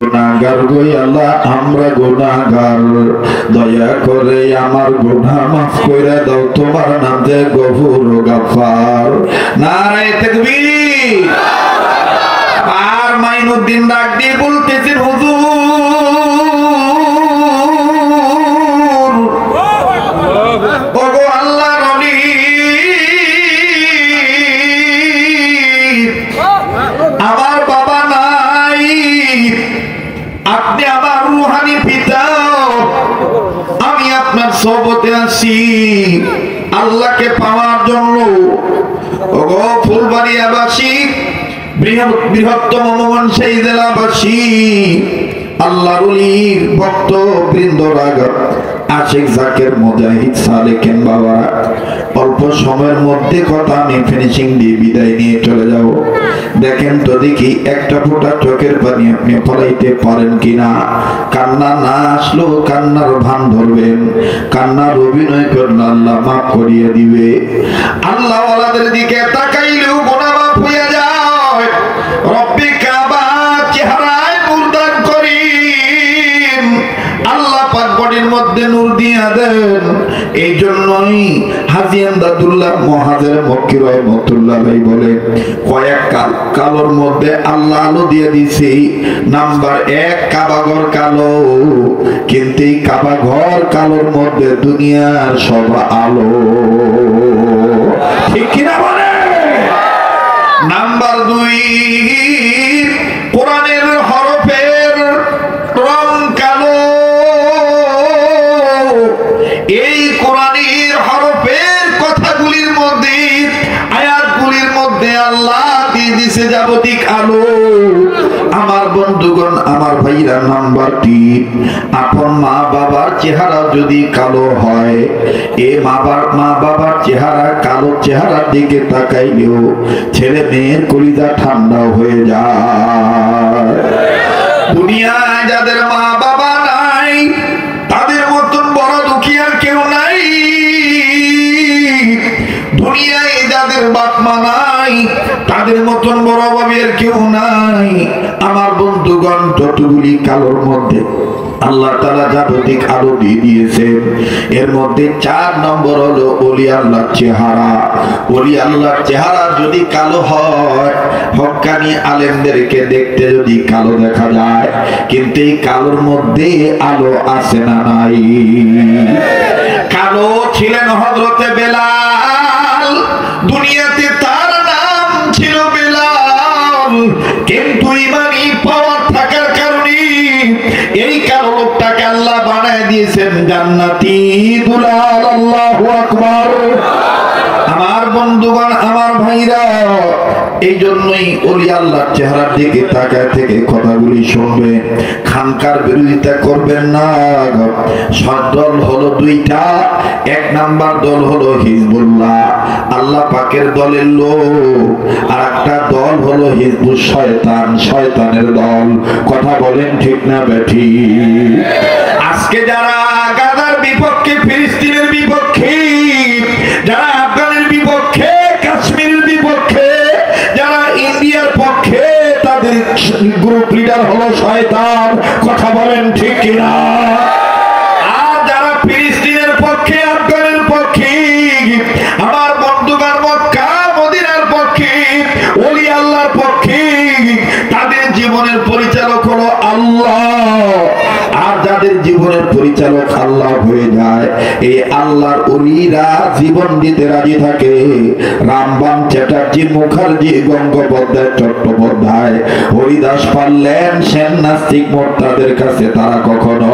গুনাহগার গো আল্লাহ, আমরা গুনাহগার, দয়া করে আমার গুনাহ মাফ করে দাও, তোমার নাম যে গফুর ও গাফফার। নারে তাকবীর। আর মাইনুদ্দিন ডাক দিয়ে বলতেছেন, হুজুর ওগো আল্লাহর ওলি, আমার বাবা নাই, আপনি আমার রুহানি পিতা, আমি আপনার সোহবতে আছি আল্লাহকে পাওয়ার জন্য। ওগো ফুলবাড়িয়াবাসী, বৃহত্তম মোহনশাহী জেলাবাসী, আল্লাহর ওলির ভক্ত বৃন্দরা, আশিক জাকের মুজাহিদ সালেকিন বাবারা, অল্প সময়ের মধ্যে কথা আমি ফিনিশিং দিয়ে বিদায় নিয়ে চলে যাব। দেখেন তো দেখি একটা ফোঁটা চোখের পানি আপনি ফলাইতে পারেন কিনা। কান্না না আসলেও কান্নার ভান ধরবেন, কান্নার অভিনয় করলে আল্লাহ মাফ করিয়ে দিবে। আল্লাহ ওয়ালাদের দিকে তাকাইলেও গুনাহ মাফ হয়ে যায়। রব্বে কাবা চেহারায় নূর দান করিম, আল্লাহ পাক বডির মধ্যে নূর দিয়া দেন। এই জন্যই হাজী আমদাদুল্লাহ মুহাজির মক্কি রাহমাতুল্লাহ আলাইহি বলে, কয়েক কালোর মধ্যে আল্লাহ আলো দিয়ে দিছি। নাম্বার 1, কাবা ঘর কালো, কিন্তু এই কাবা ঘর কালোর মধ্যে দুনিয়ার সব আলো। ঠিক কিনা বলে? নাম্বার 2, কোরআনের হরফের রং কালো। এই কোরআনের হরফের কথাগুলির মধ্যে, আয়াতগুলির মধ্যে আল্লাহ দিয়ে দিয়েছে যাবতীয় আলো। আমার বন্ধুগণ, আমার ভাইরা, নাম্বার 3, আপন মা বাবার চেহারা যদি কালো হয়, এ মা বাবার চেহারা কালো চেহারার দিকে তাকাইলেও ছেলে মেয়ের কলিজা ঠান্ডা হয়ে যায়। দুনিয়ায় যাদের মা বাবা নাই, তাদের মতন বড় দুঃখী আর কেউ নাই। দুনিয়ায় যাদের বাপ মা নাই, তাদের মতন বড় অভাবের কেউ নাই। আমার বন্ধুগণ, যতগুলি কালোর মধ্যে আল্লাহ তাআলা যাবতীয় আলো দিয়ে দিয়েছেন, এর মধ্যে 4 নম্বর হলো ওলি আল্লাহর চেহারা। ওলি আল্লাহর চেহারা যদি কালো হয়, হক্কানি আলেমদেরকে দেখতে যদি কালো দেখা যায়, কিন্তু এই কালোর মধ্যে আলো আছে না নাই? কালো ছিলেন হযরতে বেলাল, দুনিয়াতে তার নাম ছিল বেলাল, কিন্তু ইমানি পাওয়ার থাকার কারণে এই কালো লোকটাকে আল্লাহ বানায় দিয়েছেন জান্নাতি দুলাল। আল্লাহু আকবার। আমার বন্ধুগণ, আমার ভাইরা, এই জন্যই ওলি আল্লাহর চেহারার দিকে তাকায় থেকে কথাগুলি শুনবেন, খানকার বিরোধিতা করবেন না। দল হলো 2টা। 1 নাম্বার দল হলো হিজবুল্লাহ, আল্লাহ পাকের দলের লোক, আর একটা দল হলো হিজবুস শয়তান, শয়তানের দল। কথা বলেন ঠিক না বেঠি? আজকে যারা গাজার বিপক্ষে, ফিলিস্তিনের বিপক্ষে, যারা আফগানের বিপক্ষে, কাশ্মীরের বিপক্ষে, যারা ইন্ডিয়ার পক্ষে, তাদের গ্রুপ লিডার হলো শয়তান। কথা বলেন ঠিক কিনা? আর যারা ফিলিস্তিনের পক্ষে, আফগানের পক্ষে, আমার বন্ধুগণ মক্কা মদিনার পক্ষে, ওলি আল্লাহর পক্ষে, তাদের জীবনের পরিচালক হলো আল্লাহ। আর যাদের জীবনের পরিচালক আল্লাহ হয়ে যায়, এই আল্লাহর ওলিরা জীবন দিতে রাজি থাকে। রামবান চ্যাটার্জি, মুখার্জি, গঙ্গোপাধ্যায়, চট্টোপাধ্যায়, হরিদাস পারলেন, সেন নাস্তিক মোর্তাদের কাছে তারা কখনো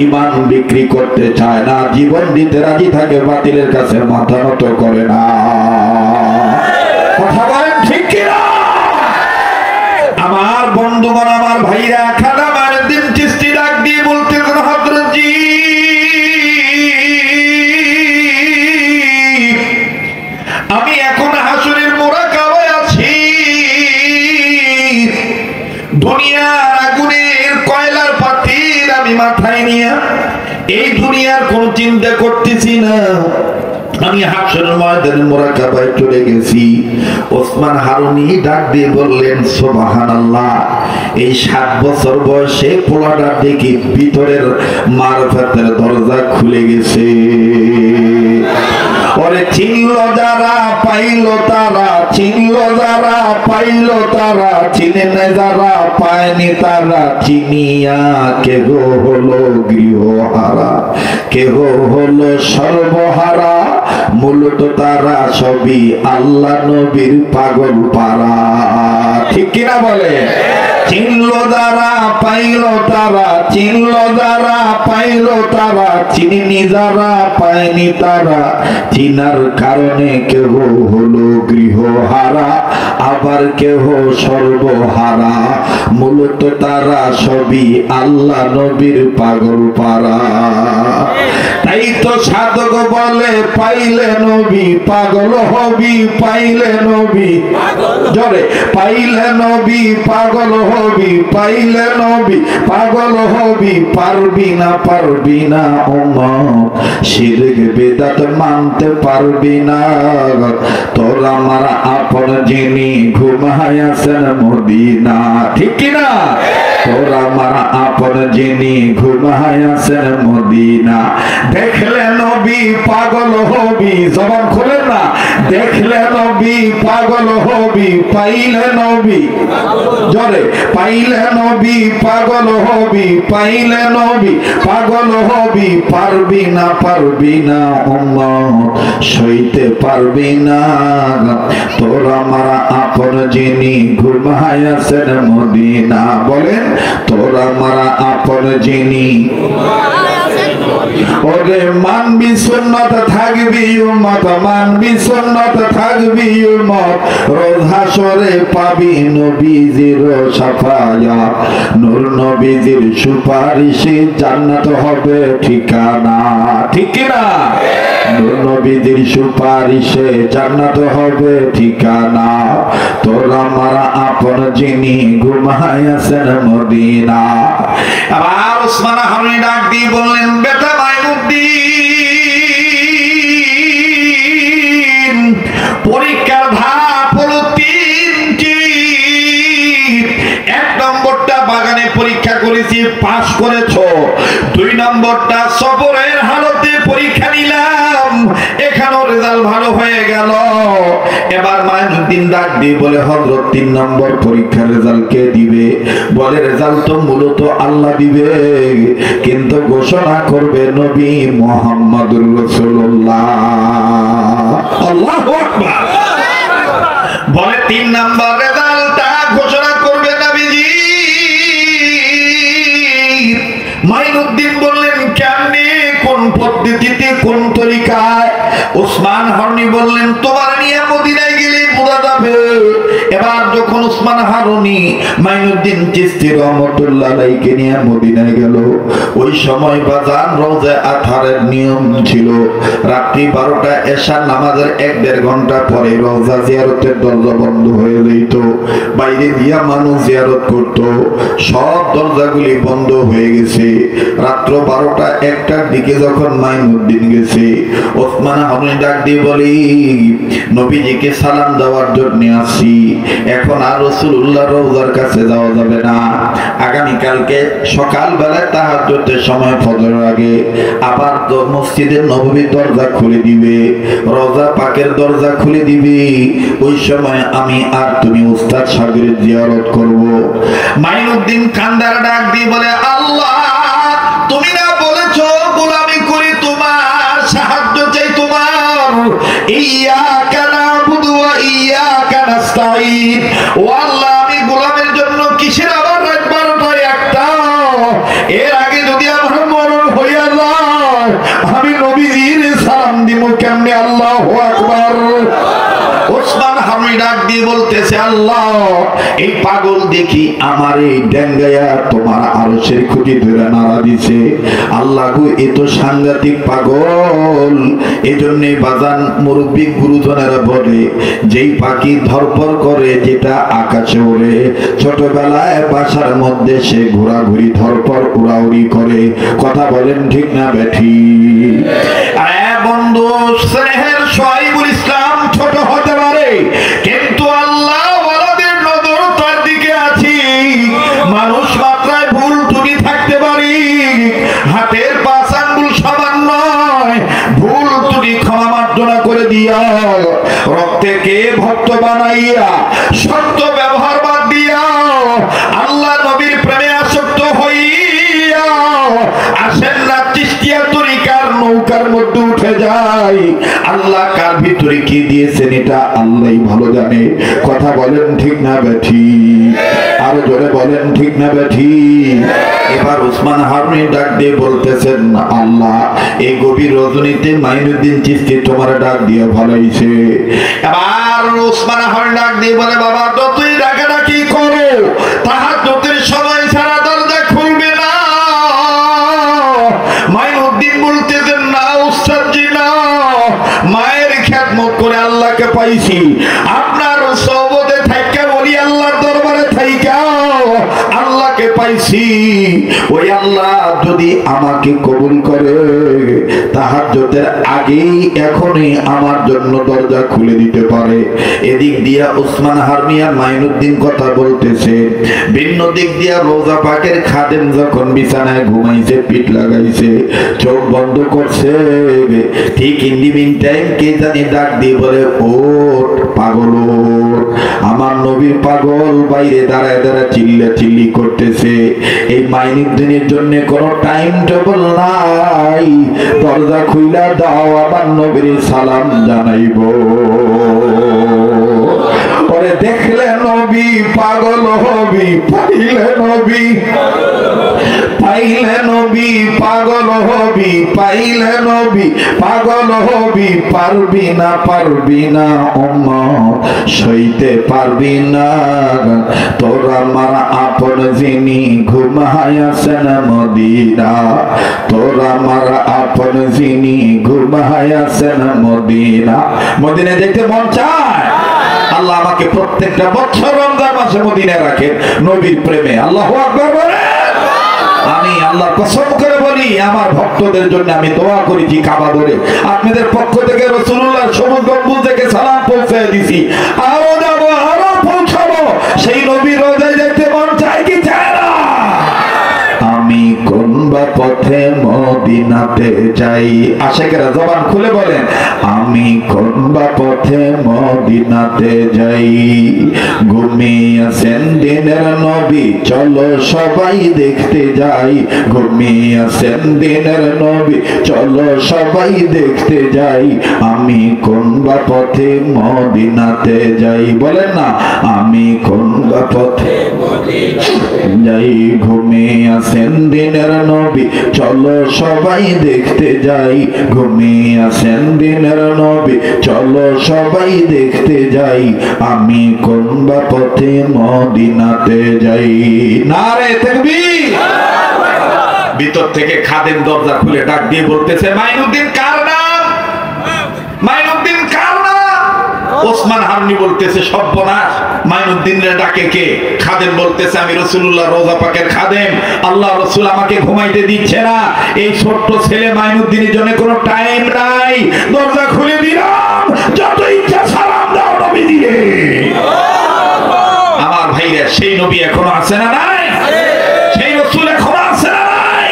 ইমান বিক্রি করতে চায় না, জীবন দিতে রাজি থাকে, বাতিলের কাছে মাথা নত করে না। কথা বলেন ঠিক কিনা? আমার বন্ধুগণ, আমার ভাইরা, খাদা মারুদ্দিন চিশতি ডাক দিয়ে বলতেছেন, হযরতজি আমি এখন হাসরের মুরাকাবায় আছি। দুনিয়ার আগুনের কয়লার পাতিল আমি মাথায় নিয়ে এই দুনিয়ার কোন চিন্তা করতেছি না। আমি হাসরের ময়দানে মুরাকাবায় চলে গেছি। ওসমান হারুনি ডাক দিয়ে বললেন সুবহানাল্লাহ, এই 7 বছর বয়সে পোলাটা দেখি ভিতরের মারফতের দরজা খুলে গেছে। ওরে চিনল যারা পাইল তারা, চিনল যারা পাইল তারা, চিনে না যারা পায়নি তারা, চিনিয়া কেহ হলো গৃহহারা, কেহ হলো সর্বহারা, মূলত তারা সবই আল্লাহ নবীর পাগল পারা। ঠিক কিনা বলে? চিনল যারা পাইল তারা, চিনল যারা পাইল তারা, চিনি যারা পায়নি তারা, চিনার কারণে কেহ হলো গৃহহারা, আবার কেহ সর্বহারা, মূলত তারা সবই আল্লাহ নবীর পাগল পারা। তাই তো সাধক বলে পাইলে নবী পাগল হবি, পাইলে নবী জোরে, পাইলে নবী পাগল হবি, পাইলে নবী পাগল হবি, পারবি না পারবি না উম্মত শিরক বিদআত মানতে পারবি না। তোর আমার আপন যিনি ঘুমায় আছেন মদিনা। ঠিক কিনা? তোর আমার আপন যিনি ঘুমায় আছেন মদিনা, দেখলে নবী পাগল হবি, জবান খুলে না, দেখলে নবী পাগল হবি, পাইলে নবী জোরে, পাইলে নবী পাগল হবি, পাইলে নবী পাগল হবি, পারবি না পারবি না উম্মত সইতে পারবি না। তোর আমার আপন যিনি ঘুমায় আছেন মদিনা, বলেন তোর আমার আপন যিনি। ওরে মানবি সুন্নাত থাকবি উম্মত, মানবি সুন্নাত থাকবি উম্মত, রোজ হাসরে পাবি নবীজির শাফায়াত, নূর নবীজির সুপারিশে জান্নাত হবে ঠিকানা। ঠিক কি না? নূর নবীজির সুপারিশে জান্নাত হবে ঠিকানা। তোর আমার আপন যিনি ঘুমায় আছেন মদিনা। আবার ওসমান হারুনি ডাক দিয়ে বললেন বেটা মাইনুদ্দিন, পরীক্ষার ধাপ হলো 3টি। 1 নম্বরটা বাগানে পরীক্ষা করেছি, পাস করেছ। 2 নম্বরটা সফরের হালতে পরীক্ষা নিলাম, এখানেও রেজাল্ট ভালো হয়ে গেল। এবার মাইনুদ্দিন ডাক দিয়ে বলে হযরত 3 নম্বর পরীক্ষার রেজাল্ট কে দিবে? বলে রেজাল্ট তো মূলত আল্লাহ দিবে, কিন্তু ঘোষণা করবে নবী মুহাম্মদুর রাসূলুল্লাহ। আল্লাহু আকবার। বলে 3 নম্বর রেজাল্টটা ঘোষণা করবে নবীজি। মাইনুদ্দিন বললেন কেমনে, কোন পদ্ধতিতে, কোন তরিকায়? ওসমান হারুনি বললেন তোমার নিয়ে মদিনায় গেলে বোঝা যাবে। এবার যখন ওসমান হারুনি মাইনুদ্দিন চিশতি রহমাতুল্লাহ আলাইহিকে নিয়ে মদিনায় গেল, ওই সময় বাজান রওজা আতহারের নিয়ম ছিল রাত্রি 12টা এশার নামাজের 1-1.5 ঘন্টা পরে রওজা জিয়ারতের দরজা বন্ধ হয়ে যেত। বাইরে গিয়া মানুষ জিয়ারত করত, সব দরজাগুলি বন্ধ হয়ে গেছে। রাত্র 12টা 1টার দিকে যখন মাইনুদ্দিন গেছে, ওসমান হারুনি ডাক দিয়ে বলি নবীজিকে সালাম দেওয়ার জন্য আসি, এখন আর রাসূলুল্লাহ রওজার কাছে যাওয়া যাবে না। আগামীকালকে সকালবেলায় তাহাজ্জুদের সময় ফজরের আগে আবার মসজিদের নববীর দরজা খুলে দিবে, রওজা পাকের দরজা খুলে দিবে। ওই সময় আমি আর তুমি উস্তাদ সাগরের জিয়ারত করব। মাইনুদ্দিন কান্দার ডাক দিয়ে বলে আল্লাহ তুমি না বলেছো গোলামি করি তোমার, সাহায্য চাই তোমার, ইয়্যাকা না'বুদু ওয়া ইয়্যাকা নাস্তাঈন। ও আল্লাহ আমি গোলামের জন্য কিসের আবার রাত 12টা 1টা, এর আগে যদি আমার মরণ হইয়া যায় আমি নবীজির সালাম দিব কেমনে? আল্লাহু আকবার। ওসমান হারুনি ডাক দিয়ে বলতেছে আল্লাহ এই পাগল দেখি আমার এই ডেঙ্গায়া তোমার আরশের খুঁটি ধরে নাড়া দিছে। আল্লাহ গো এ তো সাংঘাতিক পাগল। এজন্য বাজান মুরব্বী গুরুজনেরা বলে যেই পাখি ধরপড় করে যেটা আকাশে ওড়ে, ছোটবেলায় বাসার মধ্যে সে ঘোরাঘুরি ধরপড় উড়াউড়ি করে। কথা বলেন ঠিক না বেঠি? বন্ধু স্নেহের দিয়া, রক্তকে ভক্ত বানাইয়া, সত্য ব্যবহার বাদ দিয়া, আল্লাহ নবীর প্রেমে আসক্ত হইয়া আসেন না চিশতিয়া তরিকার নৌকার মধ্যে উঠে যায়। আল্লাহ কার ভিতরে কি দিয়েছেন এটা আল্লাহই ভালো জানে। কথা বলেন ঠিক না বেঠি? আরো জোরে বলেন ঠিক না বেঠি? এবার ওসমান হারুনি ডাক দিয়ে বলতেছেন, আল্লাহ এই গভীর রজনীতে মাইনুদ্দিন চিশতি তোমার ডাক দিয়ে ভালোইছে। এবার ওসমান হারুনি ডাক দিয়ে বলে, বাবা যতই ডাকাডাকি করো তাহাজ্জুদের সময় ছাড়া দরজা খুলবে না। মাইনুদ্দিন বলতেছেন, না উস্তাদ জি না, মায়ের খেদমত করে আল্লাহকে পাইছি, আপনার সহবতে থাইকা বলি আল্লাহর দরবারে থাইকা আল্লাহকে পাইছি। ওই আল্লাহ যদি আমাকে কবুল করে তাহাজ্জুদের আগেই এখনই আমার জন্য দরজা খুলে দিতে পারে। এদিক দিয়া ওসমান হারুনি আর মাইনুদ্দিন কথা বলতেছে, ভিন্ন দিক দিয়া রোজা পাকের খাদেম যখন বিছানায় ঘুমাইছে, পিঠ লাগাইছে, চোখ বন্ধ করছে, ঠিক ইন দি মিন টাইম কে জানি ডাক দিয়ে বলে, ওঠ পাগল ওঠ। আমার নবীর পাগল বাইরে দাঁড়ায় দাঁড়ায় চিল্লা চিল্লি করতেছে। এই মাইনুদ্দিনের জন্য কোনো টাইম টেবল নাই, দরজা খুইলা দাও আমার নবীর সালাম জানাইব। ওরে দেখলে নবী পাগল হবি, পাইলে নবী, পাইলে নবী পাগল হবি, পাইলে নবী পাগল হবি, পারবি না পারবি না উম্মত সইতে পারবি না, তোরা আমার আপন যিনি ঘুমায়াছেন মদিনা, তোরা আমার আপন যিনি ঘুমায়াছেন মদিনা। মদিনা দেখতে মন চায়? আল্লাহ আমাকে প্রত্যেকটা বছর রমজান মাসে মদিনায় রাখেন নবীর প্রেমে। আল্লাহু আকবার বলেন। আমি আল্লাহর কসম করে বলি, আমার ভক্তদের জন্য আমি দোয়া করেছি কাবা ধরে, আপনাদের পক্ষ থেকে রাসূলুল্লাহর সবুজ গম্বুজ থেকে সালাম পৌঁছে দিছি, আরো যাবো আরো পৌঁছাবো। সেই নবীর রোজায় যেতে মন চায় কি চায় না? আমি কোন বা পথে মদিনাতে যাই, আশিকেরা জবান খুলে বলেন, আমি কোন বা পথে মদিনাতে যাই, ঘুমিয়ে আছেন দিনের নবী চলো সবাই দেখতে যাই, ঘুমিয়ে আছেন দিনের নবী চলো সবাই দেখতে যাই, আমি কোন বা পথে মদিনাতে যাই। বলেন না, আমি কোন বা পথে যাই, ঘুমিয়ে আছেন দিনের নবী চলো সবাই দেখতে যাই, ঘুমিয়ে আছেন দিনের নবী চলো সবাই দেখতে যাই, আমি কোন বা পথে মদিনাতে যাই। নারে তাকবীর। ভিতর থেকে খাদেম দরজা খুলে ডাক দিয়ে বলতেছে, মাইনুদ্দিন কার নাম? মাইনুদ্দিন কার নাম? ওসমান হারুনি বলতেছে, সর্বনাশ, মাইনুদ্দিনের ডাকে কে? খাদেম বলতেছে, আমি রাসূলুল্লাহ রোজা পাকের খাদেম, আল্লাহ রাসূল আমাকে ঘুমাইতে দিচ্ছে না, এই ছোট্ট ছেলে মাইনুদ্দিনের জন্য কোনো টাইম নাই, দরজা খুলে দিলাম, যত ইচ্ছা সালাম দাও নবী দিয়ে। আমার ভাইরা, সেই নবী এখনো আছে না নাই? সেই রাসূল এখনো আছে না নাই?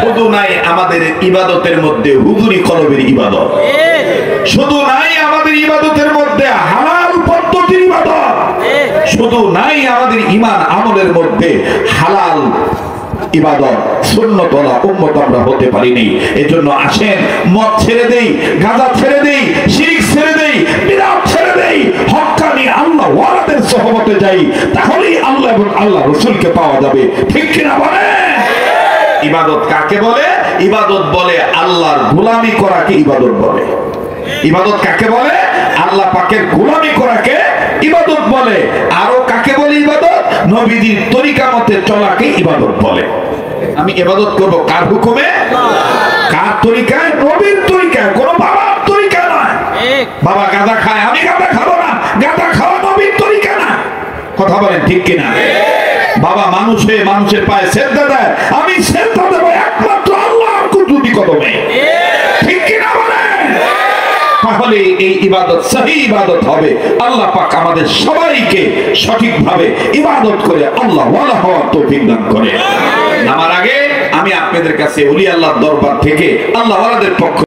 শুধু নাই আমাদের ইবাদতের মধ্যে হুজুরি কলবের ইবাদত, শুধু নাই আমাদের ইবাদতের মধ্যে হালাল পদ্ধতির ইবাদত, শুধু নাই আমাদের ঈমান আমলের মধ্যে হালাল ইবাদত, সুন্নতওয়ালা উম্মত আমরা হতে পারিনি। এজন্য আসেন মদ ছেড়ে দেই, গাঁজা ছেড়ে দেই, শিরক ছেড়ে দেই, বিদআত ছেড়ে দেই, হক্কানি আল্লাহ ওয়ালাদের সোহবতে যাই, তাহলেই আল্লাহ এবং আল্লাহ রাসূলকে পাওয়া যাবে। ঠিক কিনা বলেন? ইবাদত কাকে বলে? ইবাদত বলে আল্লাহর গোলামি করাকে ইবাদত বলে। ইবাদত কাকে বলে? আল্লাহ পাকের গোলামি করাকে ইবাদত বলে। আরো কাকে বলে ইবাদত? নবীজির তরিকা মতে চলাকে ইবাদত বলে। আমি ইবাদত করব কার হুকুমে? কার তরিকায়? নবীর তরিকায়, কোন বাবার তরিকা নয়। বাবা গাঁজা খায়, আমি গাঁজা খাবো না, গাঁজা খাওয়া নবীর তরিকা না। কথা বলেন ঠিক কিনা? বাবা মানুষ হয়ে মানুষের পায়ে সেজদা দেয়, আমি সেজদা দেব একমাত্র আল্লাহর কুদরতি কদমে। ঠিক কিনা বলেন? তাহলে এই ইবাদত সহি ইবাদত হবে। আল্লাহ পাক আমাদের সবাইকে সঠিকভাবে ইবাদত করে আল্লাহ ওয়ালা হওয়ার তৌফিক দান করে। নামার আগে আমি আপনাদের কাছে ওলি আল্লাহর দরবার থেকে আল্লাহ ওয়ালাদের পক্ষ